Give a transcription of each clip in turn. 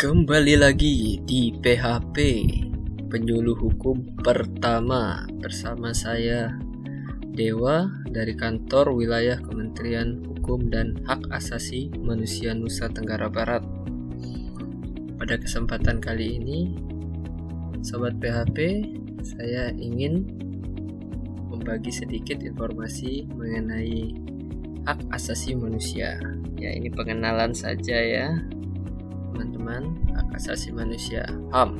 Kembali lagi di PHP Penyuluh Hukum Pertama bersama saya Dewa dari Kantor Wilayah Kementerian Hukum dan Hak Asasi Manusia Nusa Tenggara Barat. Pada kesempatan kali ini, Sobat PHP, saya ingin membagi sedikit informasi mengenai hak asasi manusia. Ya, ini pengenalan saja ya, teman-teman. Hak asasi manusia, HAM.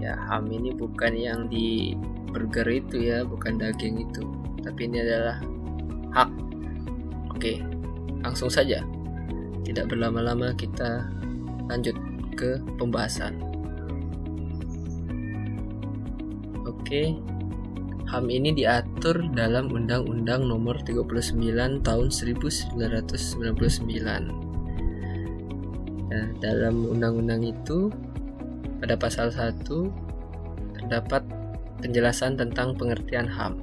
Ya, HAM ini bukan yang di burger itu ya, bukan daging itu, tapi ini adalah hak. Oke, langsung saja, tidak berlama-lama kita lanjut ke pembahasan. Oke, HAM ini diatur dalam Undang-Undang Nomor 39 Tahun 1999. Nah, dalam undang-undang itu pada pasal 1 terdapat penjelasan tentang pengertian HAM.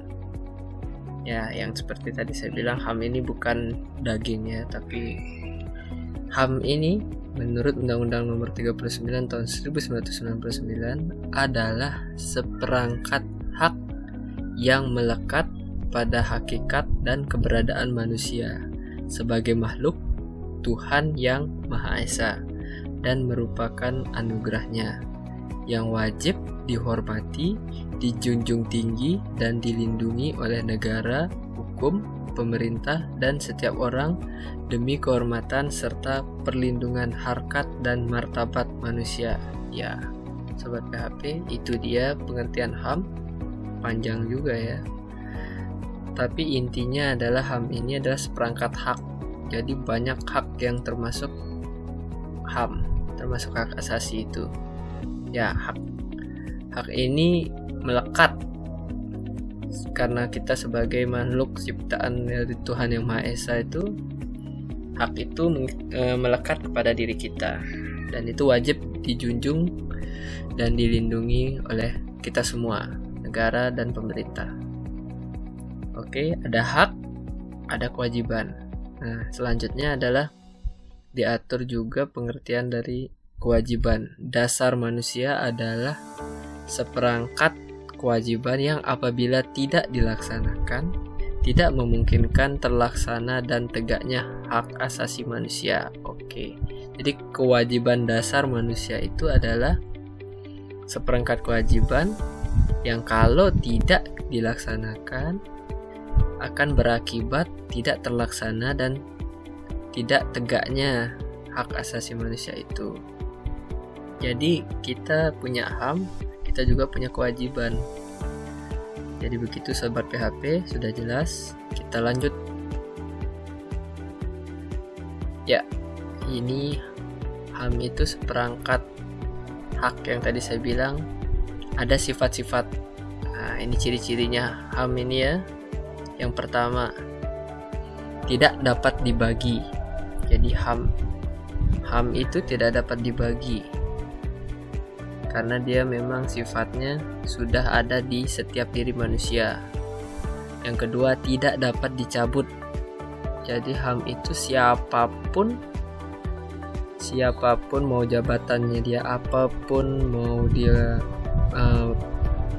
Ya, yang seperti tadi saya bilang, HAM ini bukan daging ya, tapi HAM ini menurut Undang-Undang Nomor 39 Tahun 1999 adalah seperangkat hak yang melekat pada hakikat dan keberadaan manusia sebagai makhluk Tuhan yang Maha Esa dan merupakan anugerahnya yang wajib dihormati, dijunjung tinggi dan dilindungi oleh negara, hukum, pemerintah, dan setiap orang demi kehormatan serta perlindungan harkat dan martabat manusia. Ya, Sobat PHP, itu dia pengertian HAM. Panjang juga ya, tapi intinya adalah HAM ini adalah seperangkat hak. Jadi banyak hak yang termasuk HAM, termasuk hak asasi itu. Ya, hak ini melekat karena kita sebagai makhluk ciptaan dari Tuhan yang Maha Esa itu, hak itu melekat kepada diri kita, dan itu wajib dijunjung dan dilindungi oleh kita semua, negara dan pemerintah. Oke, ada hak, ada kewajiban. Nah, selanjutnya adalah diatur juga pengertian dari kewajiban. Dasar manusia adalah seperangkat kewajiban yang apabila tidak dilaksanakan, tidak memungkinkan terlaksana dan tegaknya hak asasi manusia. Oke, jadi kewajiban dasar manusia itu adalah seperangkat kewajiban yang kalau tidak dilaksanakan akan berakibat tidak terlaksana dan tidak tegaknya hak asasi manusia itu. Jadi kita punya HAM, kita juga punya kewajiban. Jadi begitu Sobat PHP, sudah jelas. Kita lanjut. Ya, ini HAM itu seperangkat hak yang tadi saya bilang. Ada sifat-sifat. Nah, ini ciri-cirinya HAM ini ya. Yang pertama, tidak dapat dibagi. Jadi HAM itu tidak dapat dibagi karena dia memang sifatnya sudah ada di setiap diri manusia. Yang kedua, tidak dapat dicabut. Jadi HAM itu siapapun mau jabatannya dia apapun, mau dia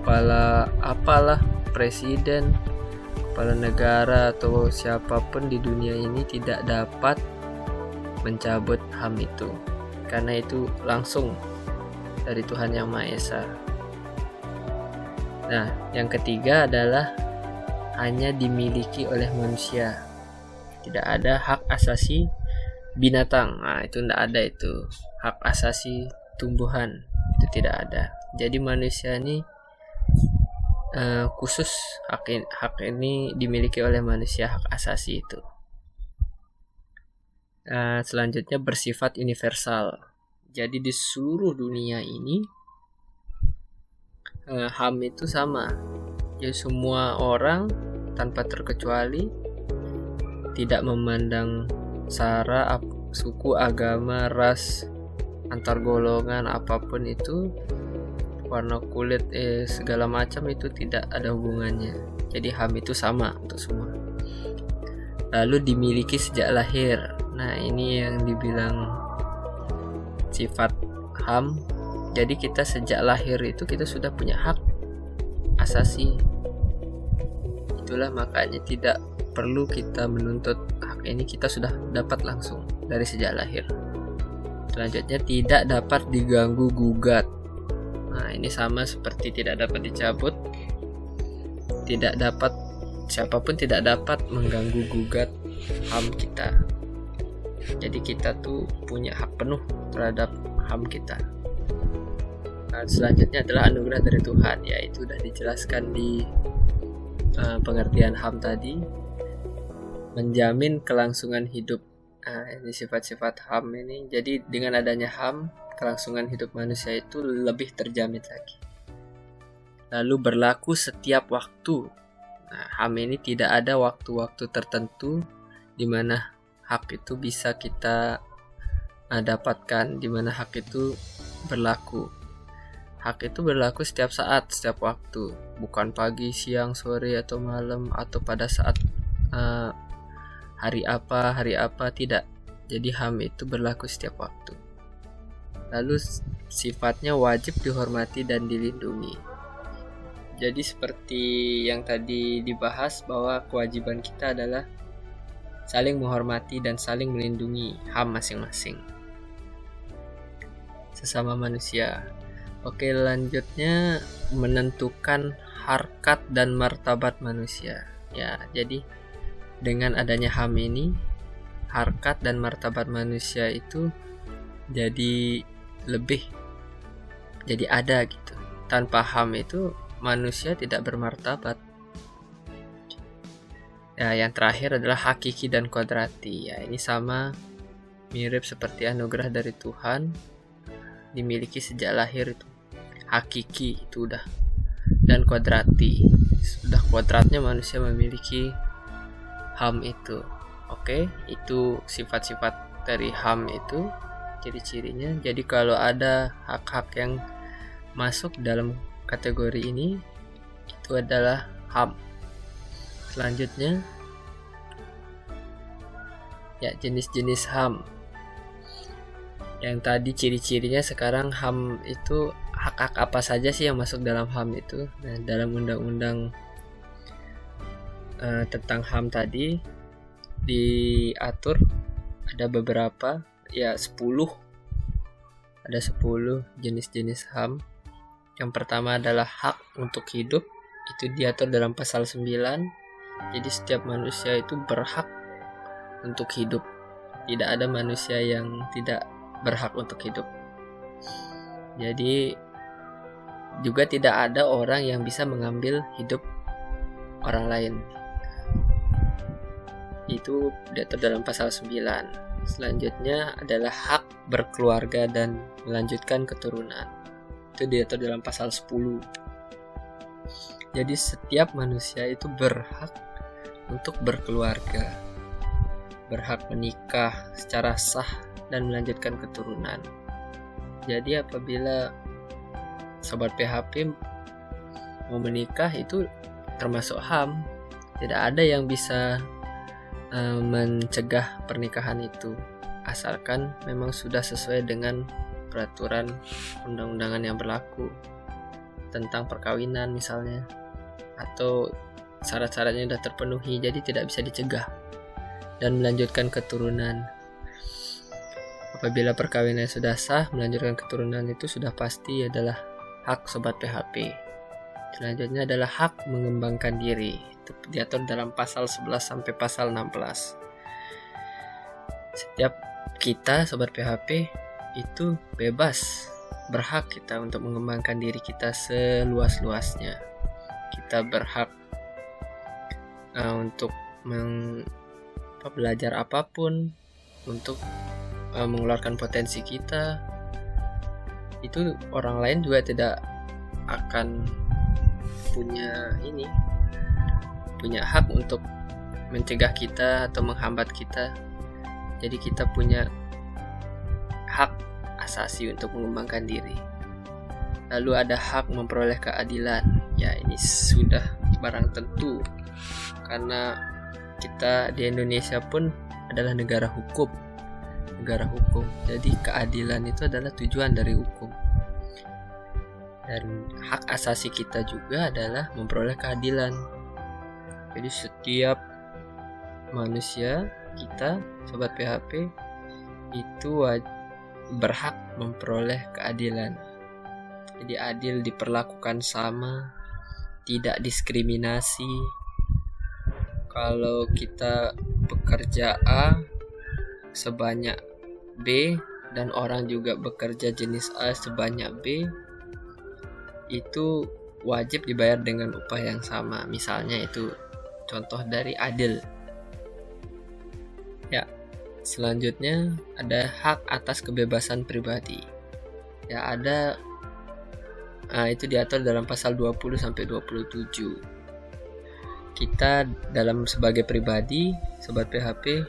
kepala presiden, kepala negara, atau siapapun di dunia ini tidak dapat mencabut HAM itu, karena itu langsung dari Tuhan yang Maha Esa. Nah, yang ketiga adalah hanya dimiliki oleh manusia. Tidak ada hak asasi binatang. Nah, itu tidak ada itu. Hak asasi tumbuhan itu tidak ada. Jadi manusia ini khusus hak ini dimiliki oleh manusia, hak asasi itu. Selanjutnya bersifat universal. Jadi di seluruh dunia ini HAM itu sama. Jadi semua orang tanpa terkecuali, tidak memandang sara, suku, agama, ras, antar golongan apapun itu, warna kulit, segala macam itu tidak ada hubungannya. Jadi HAM itu sama untuk semua. Lalu dimiliki sejak lahir. Nah, ini yang dibilang sifat HAM. Jadi kita sejak lahir itu kita sudah punya hak asasi. Itulah makanya tidak perlu kita menuntut hak ini, kita sudah dapat langsung dari sejak lahir. Selanjutnya tidak dapat diganggu gugat. Nah, ini sama seperti tidak dapat dicabut. Tidak dapat, siapapun tidak dapat mengganggu gugat HAM kita. Jadi kita tuh punya hak penuh terhadap HAM kita. Nah, selanjutnya adalah anugerah dari Tuhan, yaitu sudah dijelaskan di pengertian HAM tadi, menjamin kelangsungan hidup. Nah, ini sifat-sifat HAM ini. Jadi dengan adanya HAM, kelangsungan hidup manusia itu lebih terjamin lagi. Lalu berlaku setiap waktu. Nah, HAM ini tidak ada waktu-waktu tertentu di mana hak itu bisa kita dapatkan, di mana hak itu berlaku. Hak itu berlaku setiap saat, setiap waktu, bukan pagi, siang, sore, atau malam, atau pada saat hari apa, tidak. Jadi HAM itu berlaku setiap waktu. Lalu sifatnya wajib dihormati dan dilindungi. Jadi seperti yang tadi dibahas, bahwa kewajiban kita adalah saling menghormati dan saling melindungi HAM masing-masing sesama manusia. Oke, lanjutnya menentukan harkat dan martabat manusia. Ya, jadi dengan adanya HAM ini, harkat dan martabat manusia itu jadi ada gitu. Tanpa HAM itu manusia tidak bermartabat. Ya, yang terakhir adalah hakiki dan kodrati. Ya, ini sama mirip seperti anugerah dari Tuhan, dimiliki sejak lahir itu. Hakiki itu udah, dan kodrati sudah, kodratnya manusia memiliki HAM itu. Oke, itu sifat-sifat dari HAM itu, ciri-cirinya. Jadi kalau ada hak-hak yang masuk dalam kategori ini, itu adalah HAM. Selanjutnya, ya, jenis-jenis HAM. Yang tadi ciri-cirinya, sekarang HAM itu hak-hak apa saja sih yang masuk dalam HAM itu. Nah, dalam undang-undang tentang HAM tadi diatur ada beberapa, ya 10. Ada 10 jenis-jenis HAM. Yang pertama adalah hak untuk hidup, itu diatur dalam pasal 9. Jadi setiap manusia itu berhak untuk hidup. Tidak ada manusia yang tidak berhak untuk hidup. Jadi juga tidak ada orang yang bisa mengambil hidup orang lain. Itu diatur dalam pasal 9. Selanjutnya adalah hak berkeluarga dan melanjutkan keturunan. Itu diatur dalam pasal 10. Jadi setiap manusia itu berhak untuk berkeluarga, berhak menikah secara sah dan melanjutkan keturunan. Jadi apabila sobat PHP mau menikah, itu termasuk HAM. Tidak ada yang bisa mencegah pernikahan itu, asalkan memang sudah sesuai dengan peraturan undang-undangan yang berlaku tentang perkawinan misalnya, atau syarat-syaratnya sudah terpenuhi, jadi tidak bisa dicegah. Dan melanjutkan keturunan, apabila perkawinan sudah sah, melanjutkan keturunan itu sudah pasti adalah hak sobat PHP. Selanjutnya adalah hak mengembangkan diri, itu diatur dalam pasal 11 sampai pasal 16. Setiap kita sobat PHP itu bebas, berhak kita untuk mengembangkan diri kita seluas-luasnya. Kita berhak untuk belajar apapun, untuk mengeluarkan potensi kita. Itu orang lain juga tidak akan punya hak untuk mencegah kita atau menghambat kita. Jadi kita punya hak asasi untuk mengembangkan diri. Lalu ada hak memperoleh keadilan. Ya, ini sudah barang tentu, karena kita di Indonesia pun adalah negara hukum. negara hukum. Jadi keadilan itu adalah tujuan dari hukum. Dan hak asasi kita juga adalah memperoleh keadilan. Jadi setiap manusia kita, sobat PHP, itu berhak memperoleh keadilan. Jadi adil, diperlakukan sama, tidak diskriminasi. Kalau kita bekerja A sebanyak B dan orang juga bekerja jenis A sebanyak B, itu wajib dibayar dengan upah yang sama. Misalnya itu contoh dari adil. Ya, selanjutnya ada hak atas kebebasan pribadi. Ya, ada itu diatur dalam pasal 20 sampai 27. Kita dalam sebagai pribadi, sobat PHP,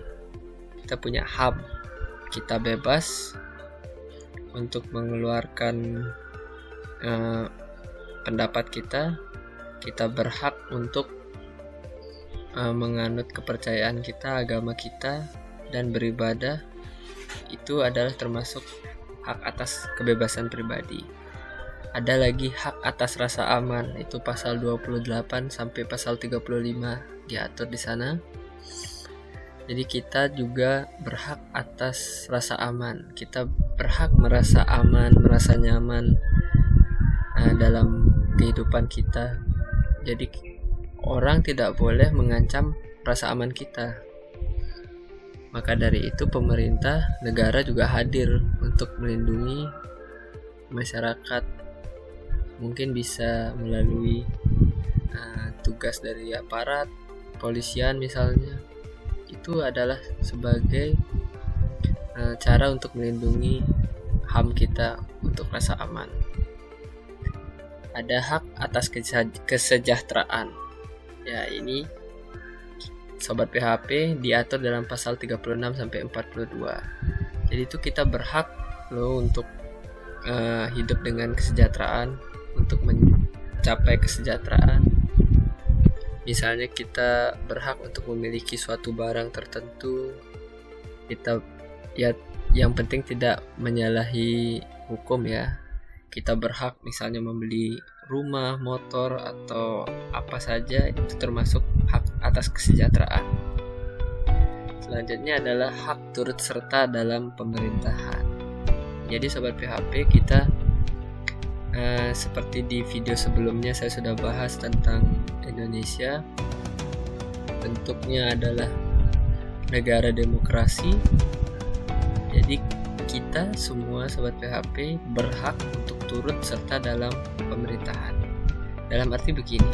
kita punya HAM. Kita bebas untuk mengeluarkan pendapat kita. Kita berhak untuk menganut kepercayaan kita, agama kita, dan beribadah. Itu adalah termasuk hak atas kebebasan pribadi. Ada lagi hak atas rasa aman, itu pasal 28 sampai pasal 35 diatur di sana. Jadi kita juga berhak atas rasa aman. Kita berhak merasa aman, merasa nyaman dalam kehidupan kita. Jadi orang tidak boleh mengancam rasa aman kita. Maka dari itu pemerintah, negara juga hadir untuk melindungi masyarakat. Mungkin bisa melalui tugas dari aparat, polisian misalnya. Itu adalah sebagai cara untuk melindungi HAM kita untuk rasa aman. Ada hak atas kesejahteraan. Ya, ini sobat PHP diatur dalam pasal 36 sampai 42. Jadi itu kita berhak loh untuk hidup dengan kesejahteraan, untuk mencapai kesejahteraan. Misalnya kita berhak untuk memiliki suatu barang tertentu. Kita yang penting tidak menyalahi hukum ya. Kita berhak misalnya membeli rumah, motor, atau apa saja, itu termasuk hak atas kesejahteraan. Selanjutnya adalah hak turut serta dalam pemerintahan. Jadi sobat PHP, kita seperti di video sebelumnya saya sudah bahas tentang Indonesia. Bentuknya adalah negara demokrasi. Jadi kita semua sobat PHP berhak untuk turut serta dalam pemerintahan. Dalam arti begini,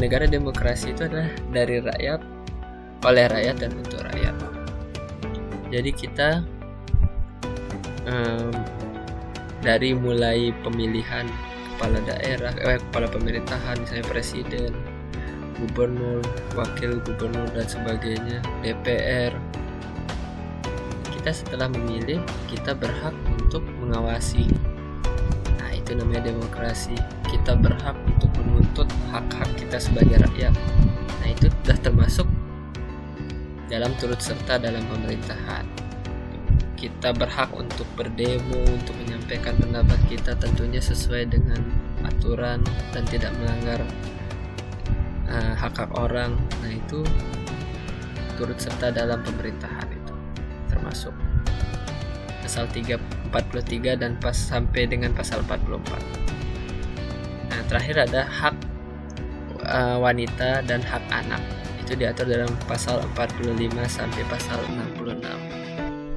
negara demokrasi itu adalah dari rakyat, oleh rakyat, dan untuk rakyat. Jadi kita dari mulai pemilihan kepala daerah, kepala pemerintahan, misalnya presiden, gubernur, wakil gubernur, dan sebagainya, DPR. Kita setelah memilih, kita berhak untuk mengawasi. Nah, itu namanya demokrasi. Kita berhak untuk menuntut hak-hak kita sebagai rakyat. Nah, itu sudah termasuk dalam turut serta dalam pemerintahan. Kita berhak untuk berdemo, untuk menyampaikan pendapat kita, tentunya sesuai dengan aturan dan tidak melanggar hak-hak orang. Nah, itu turut serta dalam pemerintahan, itu termasuk pasal 43 dan sampai dengan pasal 44. Nah, terakhir ada hak wanita dan hak anak. Itu diatur dalam pasal 45 sampai pasal 66.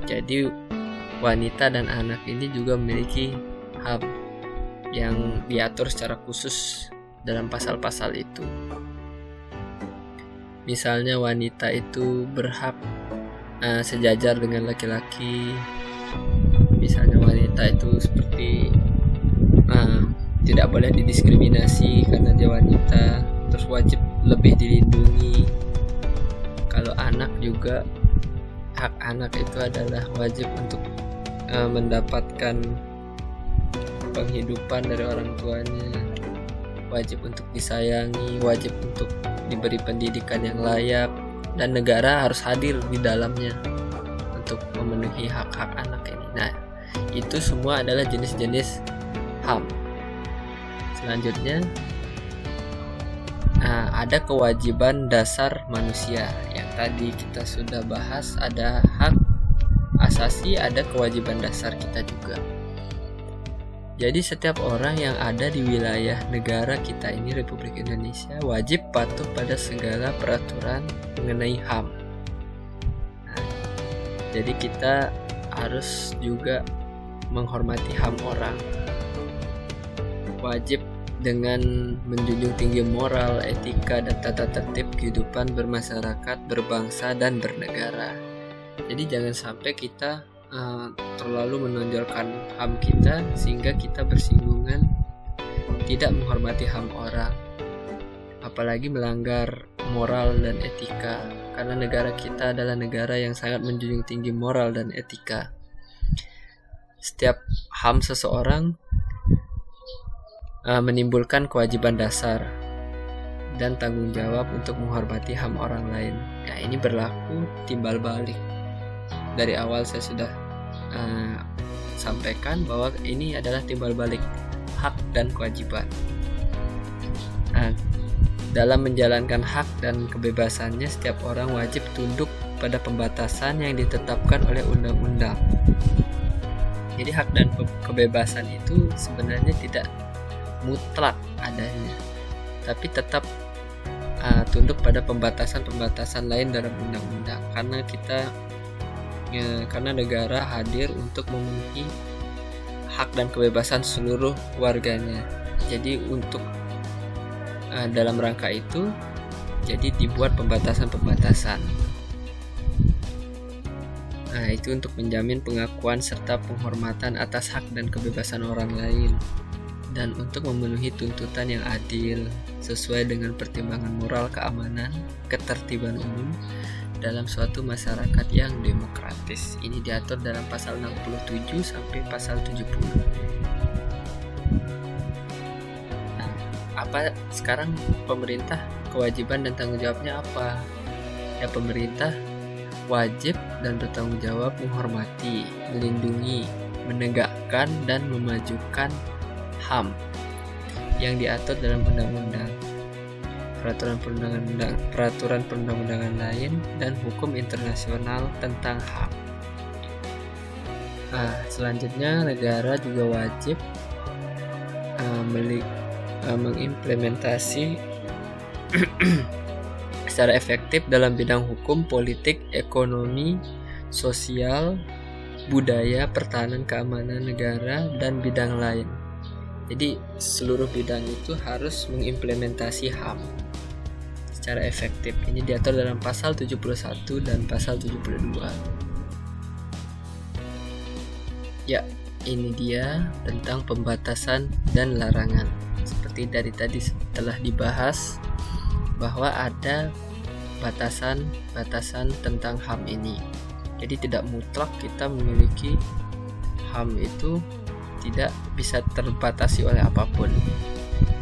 Jadi wanita dan anak ini juga memiliki hak yang diatur secara khusus dalam pasal-pasal itu. Misalnya wanita itu berhak sejajar dengan laki-laki. Misalnya wanita itu seperti tidak boleh didiskriminasi karena dia wanita, terus wajib lebih dilindungi. Kalau anak juga, hak anak itu adalah wajib untuk mendapatkan penghidupan dari orang tuanya, wajib untuk disayangi, wajib untuk diberi pendidikan yang layak, dan negara harus hadir di dalamnya untuk memenuhi hak-hak anak ini. Nah, itu semua adalah jenis-jenis HAM. Selanjutnya ada kewajiban dasar manusia. Yang tadi kita sudah bahas, ada hak asasi, ada kewajiban dasar kita juga. Jadi setiap orang yang ada di wilayah negara kita ini, Republik Indonesia, wajib patuh pada segala peraturan mengenai HAM. Nah, jadi kita harus juga menghormati HAM orang. Wajib dengan menjunjung tinggi moral, etika, dan tata tertib kehidupan bermasyarakat, berbangsa, dan bernegara. Jadi jangan sampai kita terlalu menonjolkan HAM kita sehingga kita bersinggungan tidak menghormati HAM orang, apalagi melanggar moral dan etika, karena negara kita adalah negara yang sangat menjunjung tinggi moral dan etika. Setiap HAM seseorang menimbulkan kewajiban dasar dan tanggung jawab untuk menghormati HAM orang lain. Nah, ini berlaku timbal balik. Dari awal saya sudah sampaikan bahwa ini adalah timbal balik hak dan kewajiban. Nah, dalam menjalankan hak dan kebebasannya, setiap orang wajib tunduk pada pembatasan yang ditetapkan oleh undang-undang. Jadi hak dan kebebasan itu sebenarnya tidak mutlak adanya, tapi tetap tunduk pada pembatasan-pembatasan lain dalam undang-undang, karena negara hadir untuk memenuhi hak dan kebebasan seluruh warganya. Jadi untuk dalam rangka itu, jadi dibuat pembatasan-pembatasan. Nah, itu untuk menjamin pengakuan serta penghormatan atas hak dan kebebasan orang lain, dan untuk memenuhi tuntutan yang adil sesuai dengan pertimbangan moral, keamanan, ketertiban umum dalam suatu masyarakat yang demokratis. Ini diatur dalam pasal 67 sampai pasal 70. Nah, apa sekarang pemerintah kewajiban dan tanggung jawabnya apa? Ya, pemerintah wajib dan bertanggung jawab menghormati, melindungi, menegakkan dan memajukan HAM yang diatur dalam undang-undang, peraturan perundang-undangan lain, dan hukum internasional tentang HAM. Selanjutnya, negara juga wajib mengimplementasi secara efektif dalam bidang hukum, politik, ekonomi, sosial, budaya, pertahanan, keamanan negara, dan bidang lain. Jadi seluruh bidang itu harus mengimplementasi HAM secara efektif. Ini diatur dalam pasal 71 dan pasal 72. Ya, ini dia tentang pembatasan dan larangan. Seperti dari tadi telah dibahas bahwa ada batasan-batasan tentang HAM ini. Jadi tidak mutlak kita memiliki HAM itu tidak bisa terbatasi oleh apapun.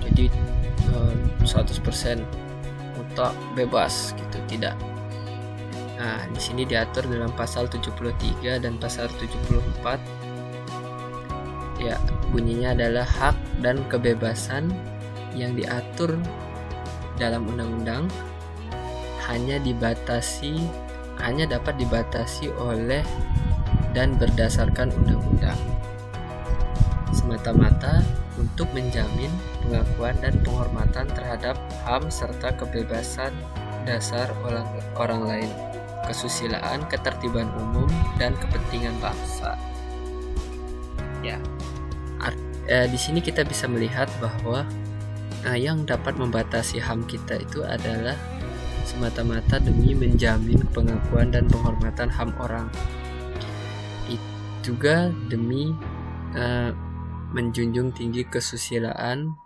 Jadi 100% mutlak bebas gitu, tidak. Nah, di sini diatur dalam pasal 73 dan pasal 74. Ya, bunyinya adalah hak dan kebebasan yang diatur dalam undang-undang hanya dapat dibatasi oleh dan berdasarkan undang-undang, semata-mata untuk menjamin pengakuan dan penghormatan terhadap HAM serta kebebasan dasar orang lain, kesusilaan, ketertiban umum, dan kepentingan bangsa. Ya, di sini kita bisa melihat bahwa yang dapat membatasi HAM kita itu adalah semata-mata demi menjamin pengakuan dan penghormatan HAM orang. Itu juga demi menjunjung tinggi kesusilaan,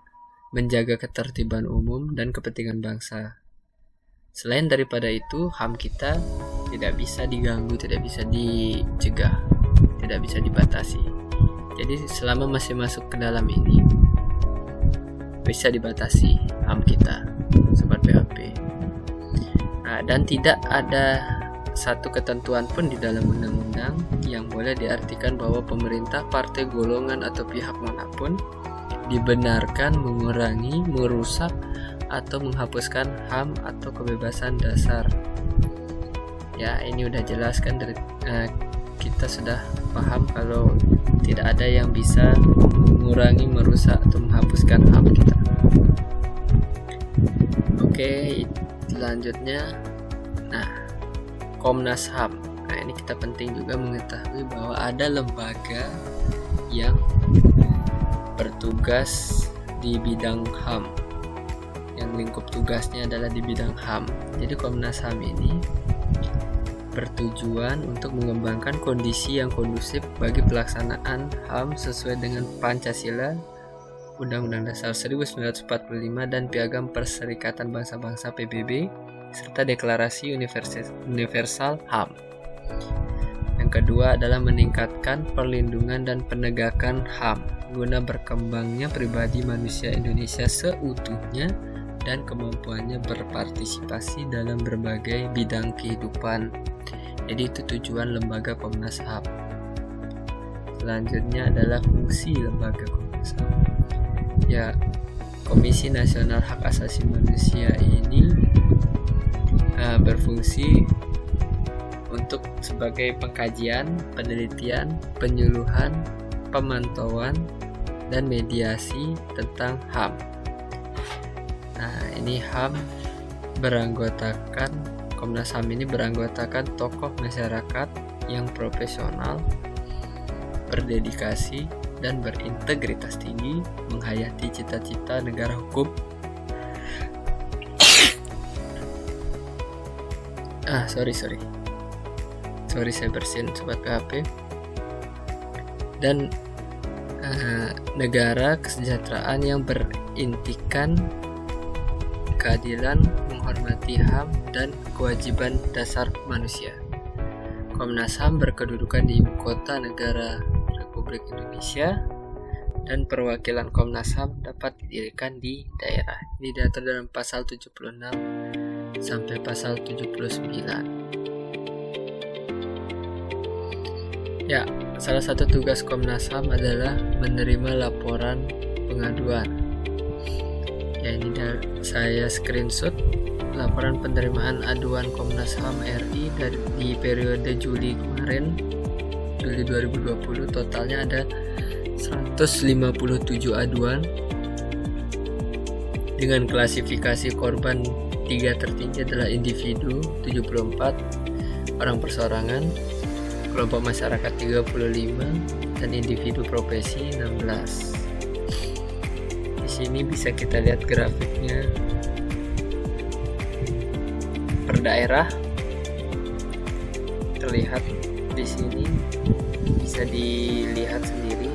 menjaga ketertiban umum dan kepentingan bangsa. Selain daripada itu, HAM kita tidak bisa diganggu, tidak bisa dicegah, tidak bisa dibatasi. Jadi selama masih masuk ke dalam ini, bisa dibatasi HAM kita, Sobat PHP. Dan tidak ada satu ketentuan pun di dalam undang-undang yang boleh diartikan bahwa pemerintah, partai, golongan, atau pihak manapun dibenarkan mengurangi, merusak, atau menghapuskan HAM atau kebebasan dasar. Ya, ini udah jelas kan, kita sudah paham kalau tidak ada yang bisa mengurangi, merusak, atau menghapuskan HAM kita. Oke, selanjutnya, Komnas HAM. Ini kita penting juga mengetahui bahwa ada lembaga yang bertugas di bidang HAM, yang lingkup tugasnya adalah di bidang HAM. Jadi Komnas HAM ini bertujuan untuk mengembangkan kondisi yang kondusif bagi pelaksanaan HAM sesuai dengan Pancasila, Undang-Undang Dasar 1945, dan Piagam Perserikatan Bangsa-Bangsa PBB, serta Deklarasi Universal HAM. Yang kedua adalah meningkatkan perlindungan dan penegakan HAM guna berkembangnya pribadi manusia Indonesia seutuhnya dan kemampuannya berpartisipasi dalam berbagai bidang kehidupan. Jadi itu tujuan lembaga Komnas HAM. Selanjutnya adalah fungsi lembaga Komnas HAM. Ya, Komisi Nasional Hak Asasi Manusia ini berfungsi untuk sebagai pengkajian, penelitian, penyuluhan, pemantauan, dan mediasi tentang HAM. Ini HAM beranggotakan, Komnas HAM ini beranggotakan tokoh masyarakat yang profesional, berdedikasi, dan berintegritas tinggi, menghayati cita-cita negara hukum. Sorry saya bersin sobat PHP. Dan negara kesejahteraan yang berintikan keadilan, menghormati HAM, dan kewajiban dasar manusia. Komnas HAM berkedudukan di ibu kota negara Republik Indonesia, dan perwakilan Komnas HAM dapat didirikan di daerah. Ini diatur dalam pasal 76 sampai pasal 79. Ya, salah satu tugas Komnas HAM adalah menerima laporan pengaduan. Ya, ini saya screenshot laporan penerimaan aduan Komnas HAM RI di periode Juli kemarin, Juli 2020. Totalnya ada 157 aduan dengan klasifikasi korban 3 tertinggi adalah individu 74, orang perseorangan, kelompok masyarakat 35, dan individu profesi 16. Di sini bisa kita lihat grafiknya per daerah. Terlihat di sini, bisa dilihat sendiri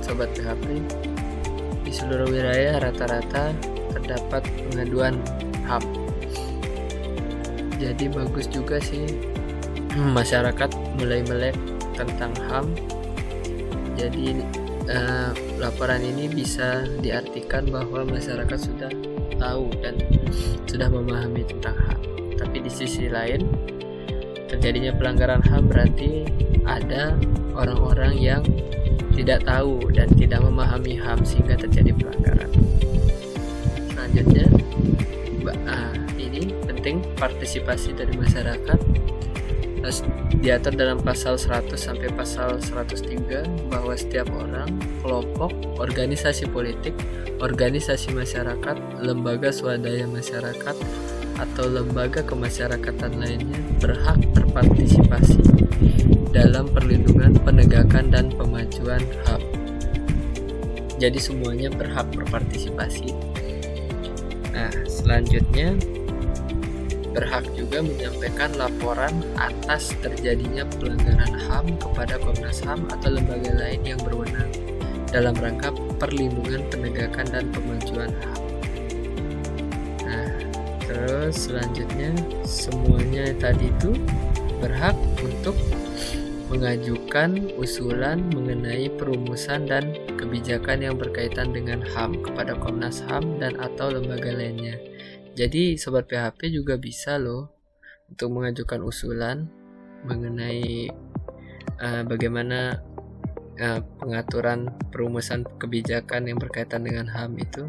sobat PHP. Di seluruh wilayah rata-rata terdapat pengaduan HAM. Jadi bagus juga sih masyarakat mulai melek tentang HAM. Jadi laporan ini bisa diartikan bahwa masyarakat sudah tahu dan sudah memahami tentang HAM. Tapi di sisi lain, terjadinya pelanggaran HAM berarti ada orang-orang yang tidak tahu dan tidak memahami HAM sehingga terjadi pelanggaran. Selanjutnya, ini penting partisipasi dari masyarakat. Diatur dalam pasal 100 sampai pasal 103 bahwa setiap orang, kelompok, organisasi politik, organisasi masyarakat, lembaga swadaya masyarakat, atau lembaga kemasyarakatan lainnya berhak berpartisipasi dalam perlindungan, penegakan, dan pemajuan HAM. Jadi semuanya berhak berpartisipasi. Selanjutnya berhak juga menyampaikan laporan atas terjadinya pelanggaran HAM kepada Komnas HAM atau lembaga lain yang berwenang dalam rangka perlindungan, penegakan, dan pemajuan HAM. Terus selanjutnya semuanya tadi itu berhak untuk mengajukan usulan mengenai perumusan dan kebijakan yang berkaitan dengan HAM kepada Komnas HAM dan atau lembaga lainnya. Jadi sobat PHP juga bisa loh untuk mengajukan usulan mengenai bagaimana pengaturan perumusan kebijakan yang berkaitan dengan HAM itu,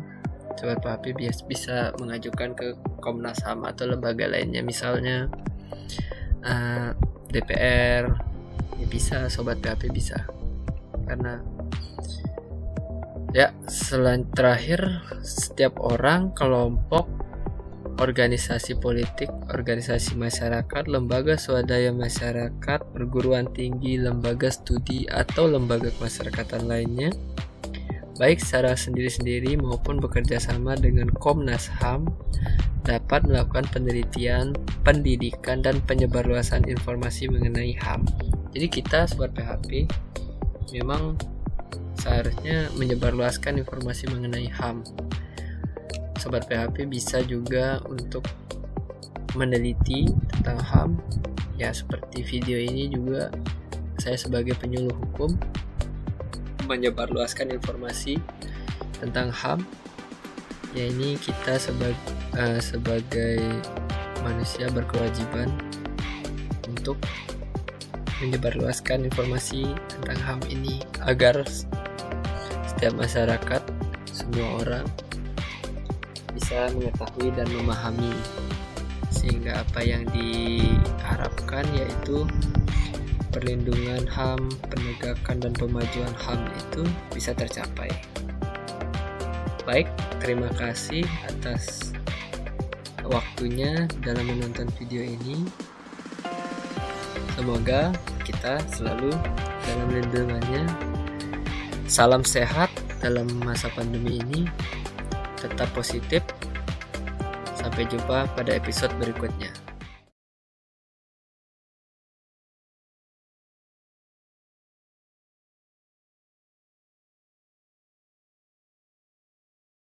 Sobat PHP bisa mengajukan ke Komnas HAM atau lembaga lainnya, misalnya DPR, ya bisa, Sobat PHP bisa. Karena ya selain terakhir, setiap orang, kelompok, organisasi politik, organisasi masyarakat, lembaga swadaya masyarakat, perguruan tinggi, lembaga studi, atau lembaga kemasyarakatan lainnya, baik secara sendiri-sendiri maupun bekerja sama dengan Komnas HAM, dapat melakukan penelitian, pendidikan, dan penyebarluasan informasi mengenai HAM. Jadi kita Sobat PHP memang seharusnya menyebarluaskan informasi mengenai HAM. Sobat PHP bisa juga untuk meneliti tentang HAM, ya seperti video ini juga saya sebagai penyuluh hukum menyebarluaskan informasi tentang HAM. Ya ini kita sebagai manusia berkewajiban untuk menyebarluaskan informasi tentang HAM ini agar setiap masyarakat, semua orang bisa mengetahui dan memahami, sehingga apa yang diharapkan yaitu perlindungan HAM, penegakan dan pemajuan HAM itu bisa tercapai. Baik, terima kasih atas waktunya dalam menonton video ini. Semoga kita selalu dalam lindungannya. Salam sehat dalam masa pandemi ini. Tetap positif. Sampai jumpa pada episode berikutnya.